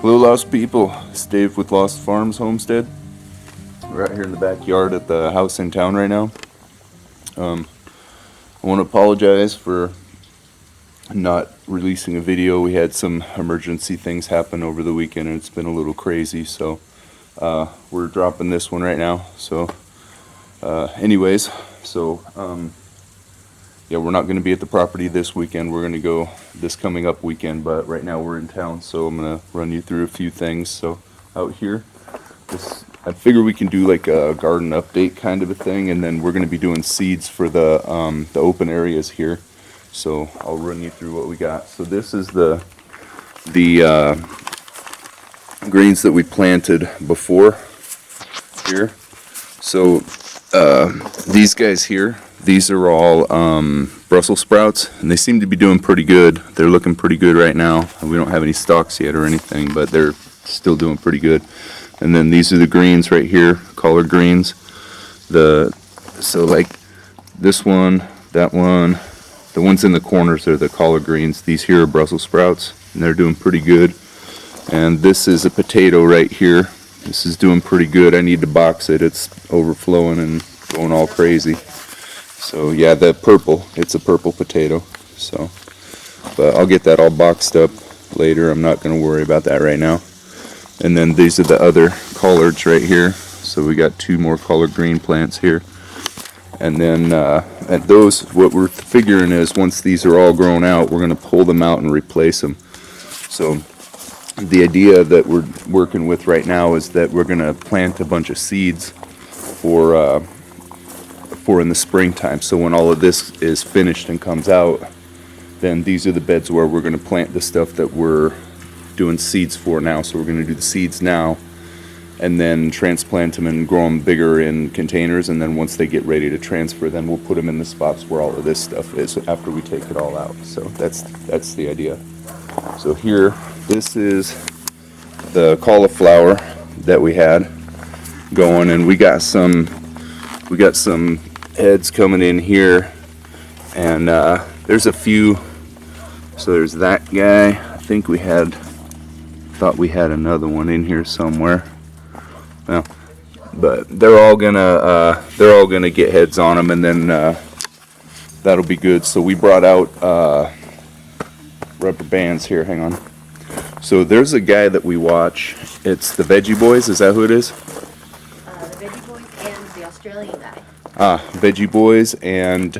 Hello, Lost people. It's Dave with Lost Farms Homestead. We're out here in the backyard at the house in town right now. I want to apologize for not releasing a video. We had some emergency things happen over the weekend and it's been a little crazy, so we're dropping this one right now. So yeah, we're not going to be at the property this weekend. We're going to go this coming up weekend, but right now we're in town, so I'm going to run you through a few things. So out here, I figure we can do like a garden update kind of a thing, and then we're going to be doing seeds for the open areas here. So I'll run you through what we got. So this is the greens that we planted before here. So these guys here, these are all Brussels sprouts, and they seem to be doing pretty good. They're looking pretty good right now. We don't have any stalks yet or anything, but they're still doing pretty good. And then these are the greens right here, collard greens. So like this one, that one, the ones in the corners are the collard greens. These here are Brussels sprouts, and they're doing pretty good. And this is a potato right here. This is doing pretty good. I need to box it. It's overflowing and going all crazy. So yeah, it's a purple potato. So, but I'll get that all boxed up later. I'm not going to worry about that right now. And then these are the other collards right here. So we got two more collard green plants here. And then at those, what we're figuring is once these are all grown out, we're going to pull them out and replace them. So the idea that we're working with right now is that we're going to plant a bunch of seeds for in the springtime. So when all of this is finished and comes out, then these are the beds where we're going to plant the stuff that we're doing seeds for now. So we're going to do the seeds now and then transplant them and grow them bigger in containers, and then once they get ready to transfer, then we'll put them in the spots where all of this stuff is after we take it all out. So that's the idea. So here, this is the cauliflower that we had going, and we got some heads coming in here, and there's a few. So there's that guy. I think thought we had another one in here somewhere. Well, but they're all gonna get heads on them, and then that'll be good. So we brought out rubber bands here. Hang on. So there's a guy that we watch. It's the Veggie Boys. Is that who it is? The Veggie Boys and the Australian guy. Veggie Boys and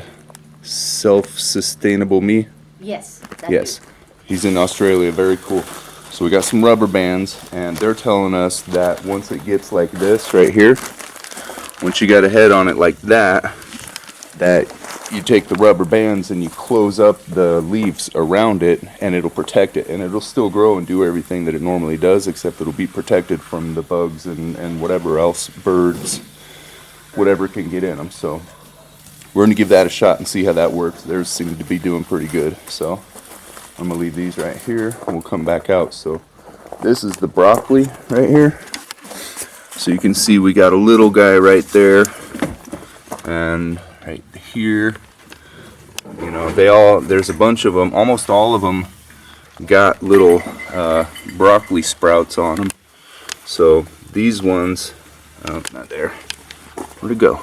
Self-Sustainable Me. Yes. Yes. He's in Australia. Very cool. So we got some rubber bands, and they're telling us that once it gets like this right here, once you got a head on it like that, that you take the rubber bands and you close up the leaves around it, and it'll protect it, and it'll still grow and do everything that it normally does, except it'll be protected from the bugs and whatever else, birds, whatever can get in them. So we're going to give that a shot and see how that works. Theirs seem to be doing pretty good. So I'm going to leave these right here, and we'll come back out. So this is the broccoli right here. So you can see we got a little guy right there, and right here, you know, there's a bunch of them. Almost all of them got little broccoli sprouts on them. So these ones, oh, not there. Where'd it go?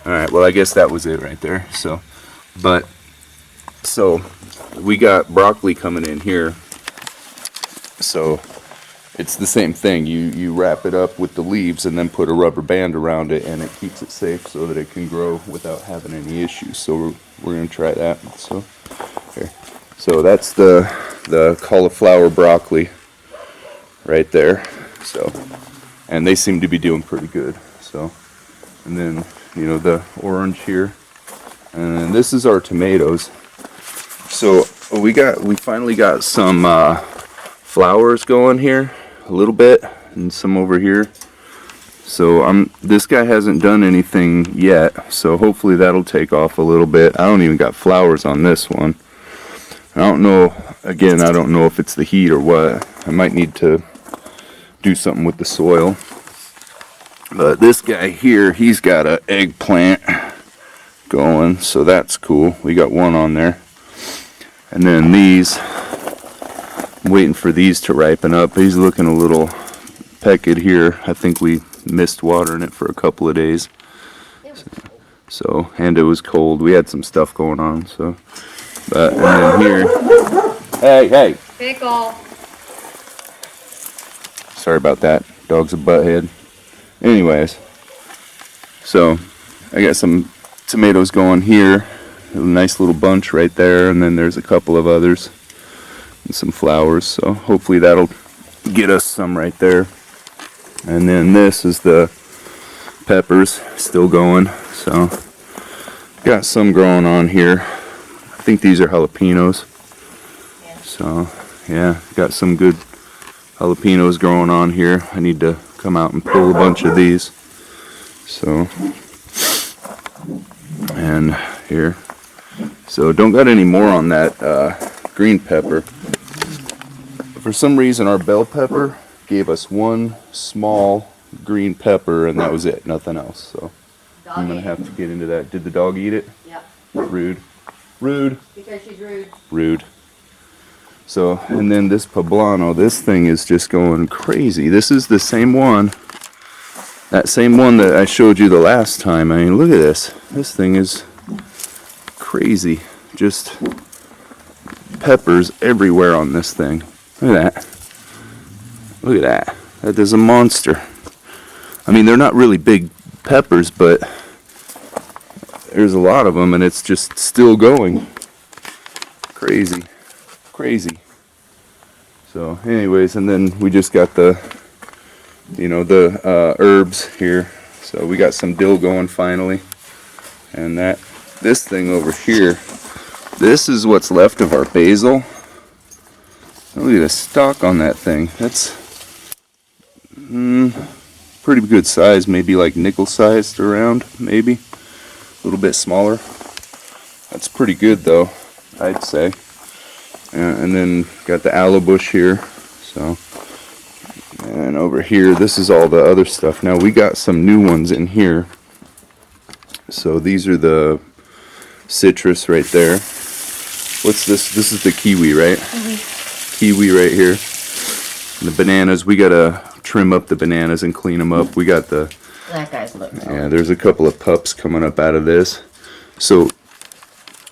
Alright, well, I guess that was it right there. So we got broccoli coming in here. So it's the same thing. You wrap it up with the leaves and then put a rubber band around it, and it keeps it safe so that it can grow without having any issues. So we're going to try that. So here. So that's the cauliflower broccoli right there. So, and they seem to be doing pretty good. So, and then, you know, the orange here, and this is our tomatoes. So we finally got some flowers going here a little bit, and some over here. So this guy hasn't done anything yet, so hopefully that'll take off a little bit. I don't even got flowers on this one. I don't know, again, I don't know if it's the heat or what. I might need to do something with the soil. But this guy here, he's got an eggplant going, so that's cool. We got one on there. And then these I'm waiting for these to ripen up. He's looking a little pecked here. I think we missed watering it for a couple of days. So, and it was cold. We had some stuff going on, so. But, and then here, hey. Pickle. Sorry about that. Dog's a butthead. Anyways, so I got some tomatoes going here. A nice little bunch right there, and then there's a couple of others and some flowers. So hopefully that'll get us some right there. And then this is the peppers still going. So got some growing on here. I think these are jalapenos. Yeah. So yeah, got some good jalapenos growing on here. I need to come out and pull a bunch of these. So, and here. So don't got any more on that green pepper. For some reason our bell pepper gave us one small green pepper and that was it, nothing else. So Dog I'm gonna ate have to get into that. Did the dog eat it? Yep. Rude. Because she's rude. Rude. So, and then this poblano, this thing is just going crazy. This is the same one. That same one that I showed you the last time. I mean, look at this. This thing is crazy. Just peppers everywhere on this thing. Look at that. Look at that. That is a monster. I mean, they're not really big peppers, but there's a lot of them and it's just still going. Crazy. So anyways, and then we just got the herbs here. So we got some dill going finally. And this thing over here, this is what's left of our basil. Look at the stalk on that thing. That's pretty good size, maybe like nickel sized around, maybe. A little bit smaller. That's pretty good though, I'd say. And then got the aloe bush here. So, and over here, this is all the other stuff. Now we got some new ones in here. So these are the citrus right there. What's this? This is the kiwi, right? Kiwi right here. And the bananas, we gotta trim up the bananas and clean them up. We got the, That guy's looking. yeah, there's a couple of pups coming up out of this. So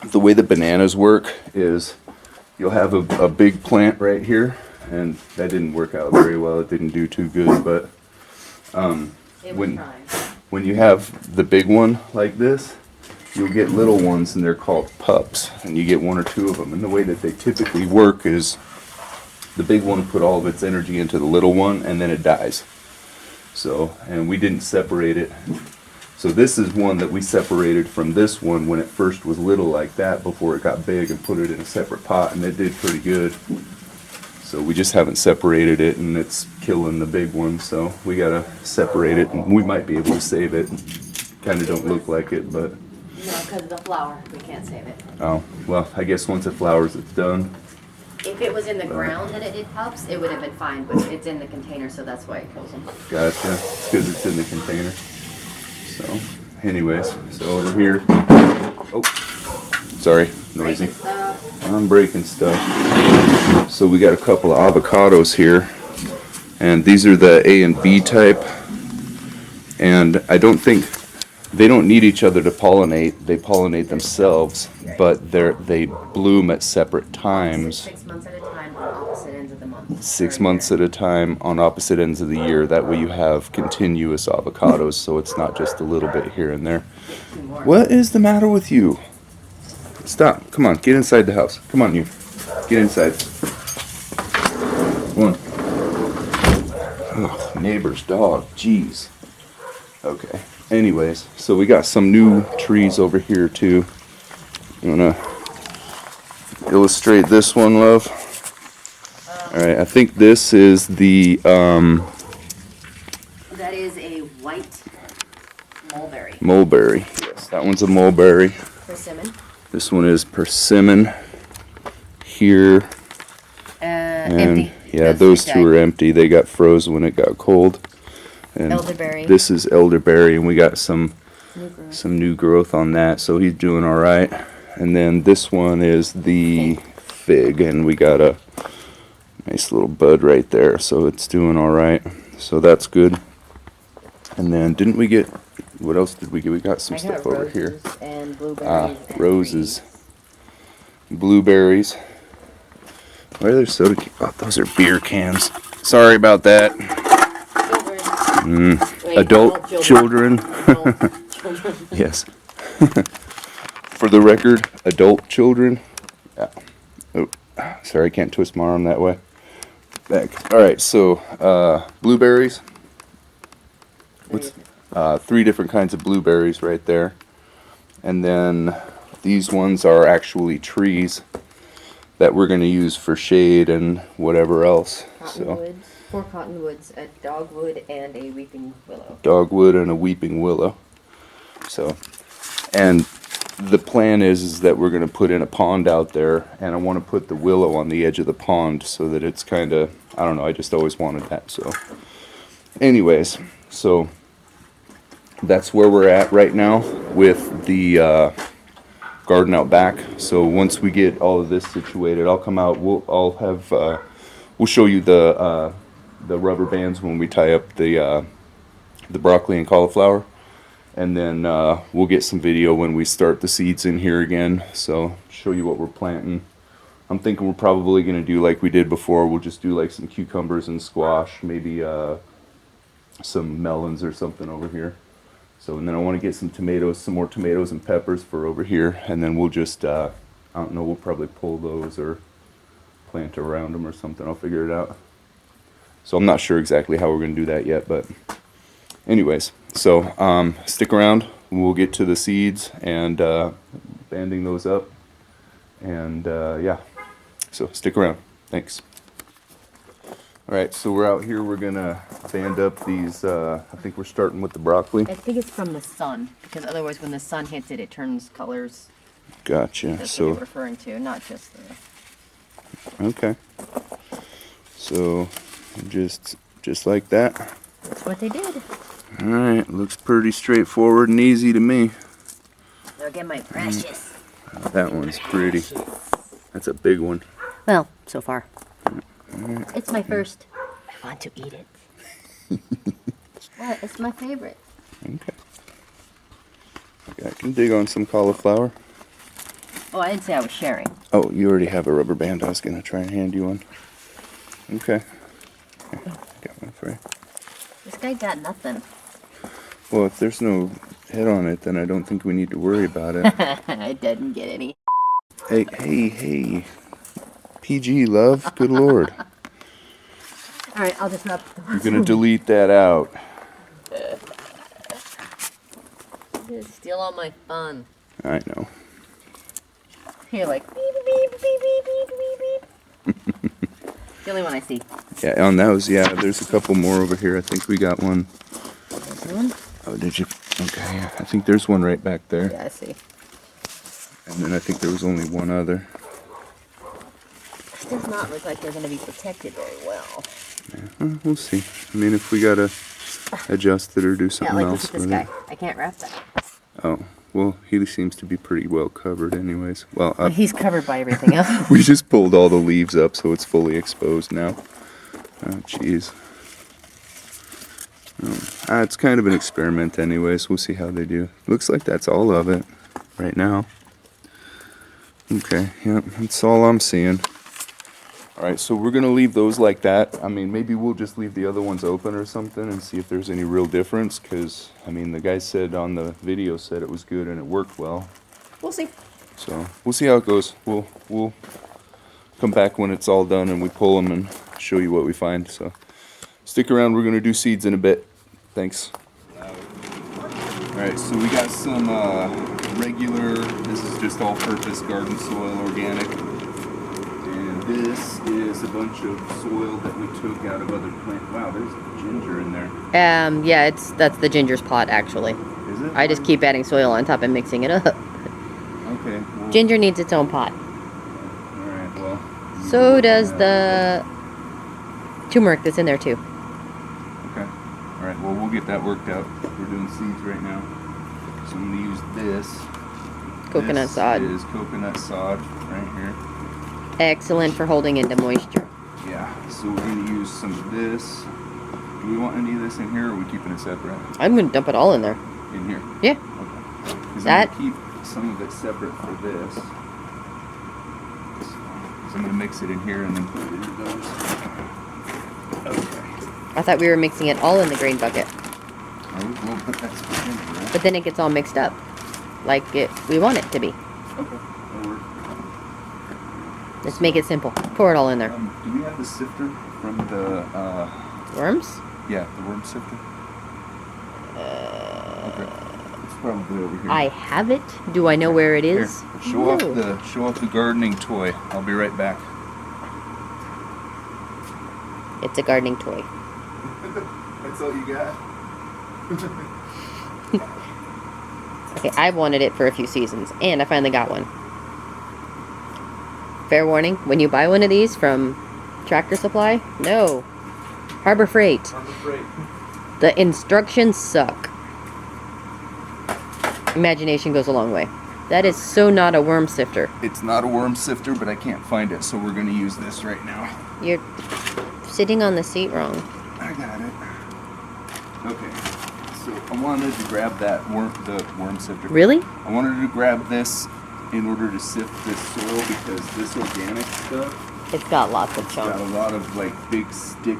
the way the bananas work is you'll have a big plant right here, and that didn't work out very well. It didn't do too good, but It was trying. when you have the big one like this, you'll get little ones, and they're called pups, and you get one or two of them. And the way that they typically work is the big one will put all of its energy into the little one, and then it dies. So, and we didn't separate it. So this is one that we separated from this one when it first was little like that before it got big, and put it in a separate pot, and it did pretty good. So we just haven't separated it, and it's killing the big one, so we gotta separate it, and we might be able to save it. Kinda don't look like it, but, No, because of the flower, we can't save it. oh, well, I guess once it flowers, it's done. If it was in the ground and it did pups, it would have been fine, but it's in the container, so that's why it kills them. Gotcha, it's because it's in the container. So, anyways, so over here, oh, sorry, noisy. Breaking stuff. I'm breaking stuff. So we got a couple of avocados here, and these are the A and B type, and I don't think they don't need each other to pollinate. They pollinate themselves, but they bloom at separate times. 6 months at a time on opposite ends of the month. 6 months at a time on opposite ends of the year. That way you have continuous avocados, so it's not just a little bit here and there. Get 2 more. What is the matter with you? Stop. Come on, get inside the house. Come on, you. Get inside. Come on. Ugh, neighbor's dog. Jeez. Okay. Anyways, so we got some new trees over here too. You wanna illustrate this one, love? Alright, I think this is the That is a white mulberry. mulberry. Yes, that one's a mulberry. Persimmon. This one is persimmon. Here. And Empty. yeah, those two are empty. They got froze when it got cold. And Elderberry. this is elderberry, and we got some New growth. new growth on that, so he's doing all right. And then this one is the fig, and we got a Nice little bud right there, so it's doing all right. So that's good. And then didn't we get, what else did we get? We got some stuff over here. And blueberries and Roses. Blueberries. Why are there soda cans? Oh, those are beer cans. Sorry about that. Wait, Adult children. Adult children. Yes. For the record, adult children. Yeah. Oh, sorry, I can't twist my arm that way. Back. All right, so blueberries. What's 3 different kinds of blueberries right there, and then these ones are actually trees that we're going to use for shade and whatever else. Cottonwoods, 4 cottonwoods, a dogwood, and a weeping willow. Dogwood and a weeping willow. So, and the plan is that we're going to put in a pond out there, and I want to put the willow on the edge of the pond so that it's kind of, I don't know, I just always wanted that. So anyways, so that's where we're at right now with the garden out back. So once we get all of this situated, I'll come out, we'll show you the rubber bands when we tie up the broccoli and cauliflower. And then we'll get some video when we start the seeds in here again. So show you what we're planting. I'm thinking we're probably going to do like we did before. We'll just do like some cucumbers and squash, maybe some melons or something over here. So, and then I want to get some tomatoes, some more tomatoes and peppers for over here. And then we'll just, I don't know, we'll probably pull those or plant around them or something. I'll figure it out. So I'm not sure exactly how we're going to do that yet, but anyways, so stick around. We'll get to the seeds and banding those up. And yeah, so stick around. Thanks. All right, so we're out here. We're gonna band up these. I think we're starting with the broccoli. I think it's from the sun, because otherwise when the sun hits it, it turns colors. Gotcha. That's So what you're referring to, not just the... okay. So just like that. That's what they did. All right, looks pretty straightforward and easy to me. Look at my precious. That one's pretty. That's a big one. Well, so far. It's my first. I want to eat it. What? It's my favorite. Okay. I can dig on some cauliflower. Oh, I didn't say I was sharing. Oh, you already have a rubber band. I was gonna try and hand you one. Okay. Got one for you. This guy got nothing. Well, if there's no head on it, then I don't think we need to worry about it. I didn't get any. Hey. PG, love. Good Lord. All right, I'll just wrap the You're going to delete that out. You steal all my fun. I know. You're like, beep, beep, beep, beep, beep, beep, beep. The only one I see. Yeah, on those, yeah, there's a couple more over here. I think we got one. This one? Oh, did you? Okay, yeah. I think there's one right back there. Yeah, I see. And then I think there was only one other. It does not look like they're going to be protected very well. Yeah, well, we'll see. I mean, if we got to adjust it or do something Yeah, like else look at this with guy. it. I can't wrap that. Oh, well, he seems to be pretty well covered anyways. Well, He's covered by everything else. we just pulled all the leaves up so it's fully exposed now. Oh, jeez. It's kind of an experiment anyways. We'll see how they do. Looks like that's all of it right now. Okay, yep, that's all I'm seeing. Alright, so we're going to leave those like that. I mean, maybe we'll just leave the other ones open or something and see if there's any real difference. Because, I mean, the guy said on the video said it was good and it worked well. We'll see. So, we'll see how it goes. We'll come back when it's all done and we pull them and show you what we find. So, stick around. We're going to do seeds in a bit. Thanks. Alright, so we got some regular, this is just all-purpose garden soil, organic. And this is a bunch of soil that we took out of other plants. Wow, there's ginger in there. Yeah, that's the ginger's pot actually. Is it? I just keep adding soil on top and mixing it up. Okay. Well, Ginger needs its own pot. Alright, well. So does the turmeric that's in there too. Okay. Alright, well, we'll get that worked out. We're doing seeds right now. So I'm going to use this. Coconut This sod. is coconut sod right here. Excellent for holding into moisture. Yeah, so we're going to use some of this. Do we want any of this in here, or are we keeping it separate? I'm gonna dump it all in there. In here? Yeah. Okay. Because That- I'm going to keep some of it separate for this. So I'm going to mix it in here and then put it into those. Okay. I thought we were mixing it all in the grain bucket, We'll put that stuff in here, right? but then it gets all mixed up, like we want it to be. Okay, that'll work. Let's make it simple. Pour it all in there. Do we have the sifter from the, Worms? yeah, the worm sifter? Okay. It's probably over here. I have it. Do I know where it Here, is? show off No. the gardening toy. I'll be right back. It's a gardening toy. That's all you got? Okay, I've wanted it for a few seasons, and I finally got one. Fair warning, when you buy one of these from Tractor Supply, no. Harbor Freight. Harbor Freight. The instructions suck. Imagination goes a long way. That is so not a worm sifter. It's not a worm sifter, but I can't find it, so we're gonna use this right now. You're sitting on the seat wrong. I got it. Okay, so I wanted to grab the worm sifter. Really? I wanted to grab this in order to sift this soil because this organic stuff It's got lots of got a chunks. lot of like big sticky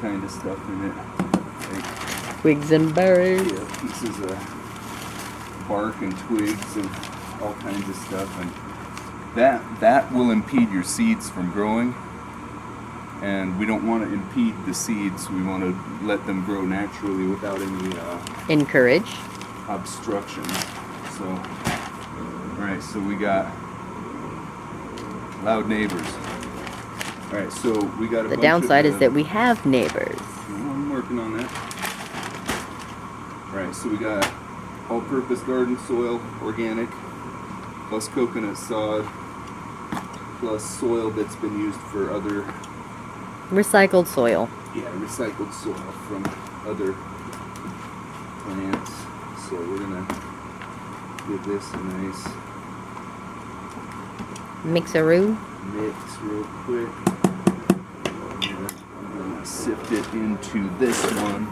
kind of stuff in it. Like, Twigs and berries. yeah, pieces of bark and twigs and all kinds of stuff, and that will impede your seeds from growing. And we don't want to impede the seeds. We want to let them grow naturally without any Encourage. obstruction. So, all right. So we got loud neighbors. All right. So we got a The bunch downside of is that we have neighbors. I'm working on that. All right. So we got all-purpose garden soil, organic, plus coconut sod, plus soil that's been used for other. Recycled soil. Yeah, recycled soil from other plants. So we're gonna give this a nice Mixaroo. mix real quick. I'm gonna sift it into this one,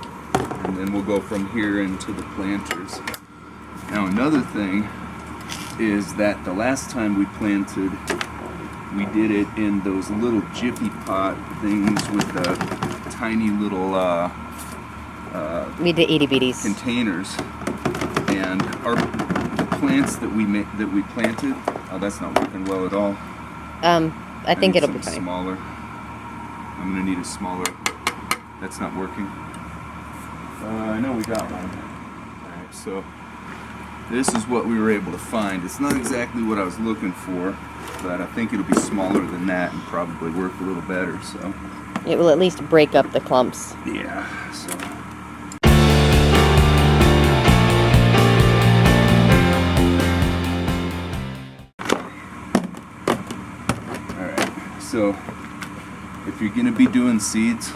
and then we'll go from here into the planters. Now another thing is that the last time we planted, we did it in those little jiffy pot things with the tiny little We did itty bitties. containers, and our plants that we planted. Oh, that's not working well at all. I think need it'll be something fine. Smaller. I'm gonna need a smaller. That's not working. I know we got one. All right, so this is what we were able to find. It's not exactly what I was looking for, but I think it'll be smaller than that and probably work a little better. So It will at least break up the clumps. yeah. So. So, if you're going to be doing seeds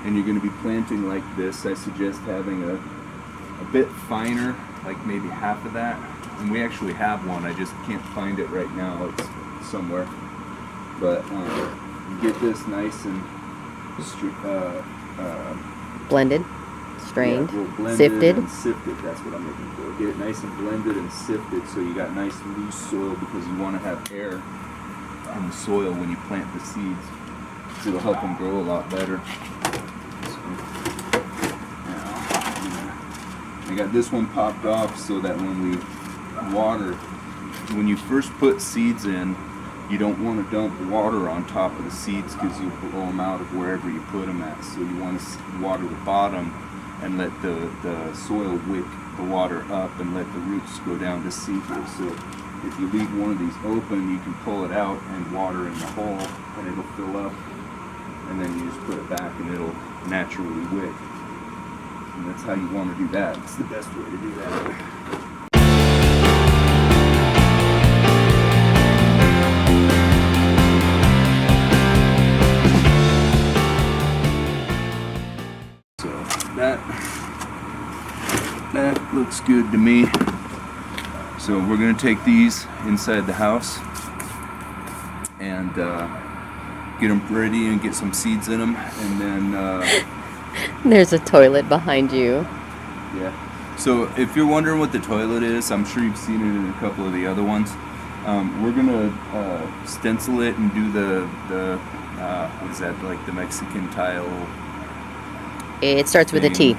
and you're going to be planting like this, I suggest having a bit finer, like maybe half of that. And we actually have one, I just can't find it right now, it's somewhere. But get this nice and Blended. Strained. yeah, well, blended Sifted. and sifted, that's what I'm looking for. Get it nice and blended and sifted so you got nice loose soil, because you want to have air in the soil when you plant the seeds, so it'll help them grow a lot better. So, now, I got this one popped off so that when we water, when you first put seeds in, you don't want to dump water on top of the seeds because you'll blow them out of wherever you put them at. So you want to water the bottom and let the soil wick the water up and let the roots go down to seed. So if you leave one of these open, you can pull it out and water in the hole, and it'll fill up, and then you just put it back and it'll naturally wick. And that's how you want to do that. It's the best way to do that. So that looks good to me. So we're going to take these inside the house and get them ready and get some seeds in them, and then There's a toilet behind you. yeah. So if you're wondering what the toilet is, I'm sure you've seen it in a couple of the other ones. We're gonna stencil it and do the what is that, like the Mexican tile? It starts with a T.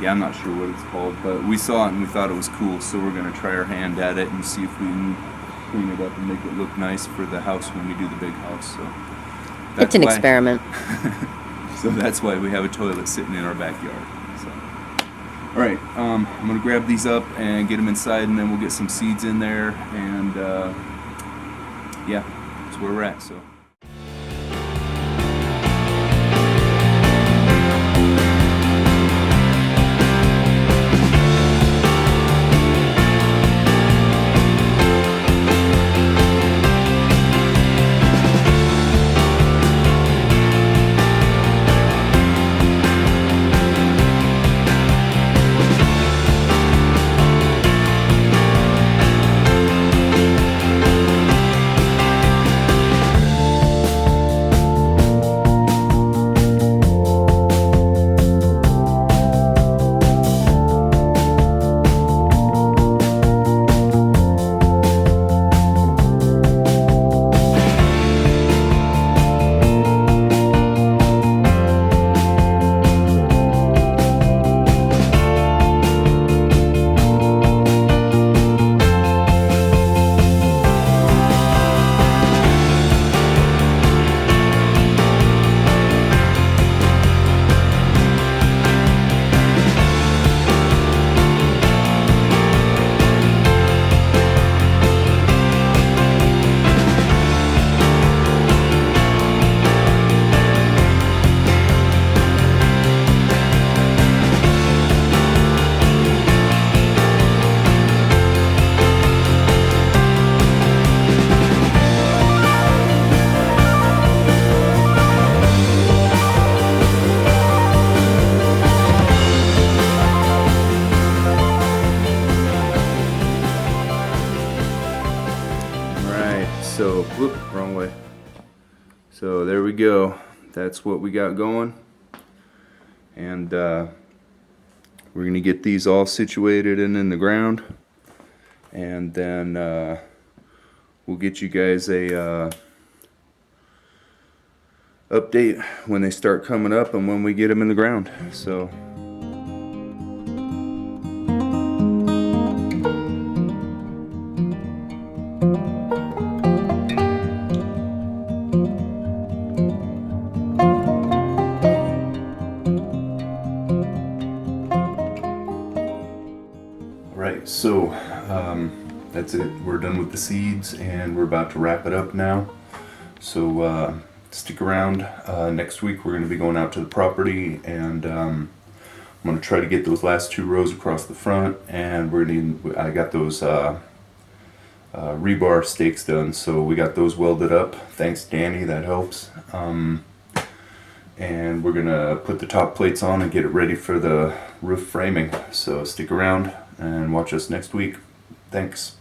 Yeah, I'm not sure what it's called, but we saw it and we thought it was cool, so we're gonna try our hand at it and see if we can clean it up and make it look nice for the house when we do the big house. So It's an experiment. So that's why we have a toilet sitting in our backyard. So. All right, I'm gonna grab these up and get them inside, and then we'll get some seeds in there, and yeah, that's where we're at. So. So, whoop, wrong way. So there we go. That's what we got going. And we're going to get these all situated and in the ground. And then we'll get you guys a update when they start coming up and when we get them in the ground. So. Right, so that's it. We're done with the seeds and we're about to wrap it up now. So stick around. Next week we're going to be going out to the property, and I'm going to try to get those last 2 rows across the front, and I got those rebar stakes done, so we got those welded up. Thanks Danny, that helps. And we're going to put the top plates on and get it ready for the roof framing. So stick around and watch us next week. Thanks.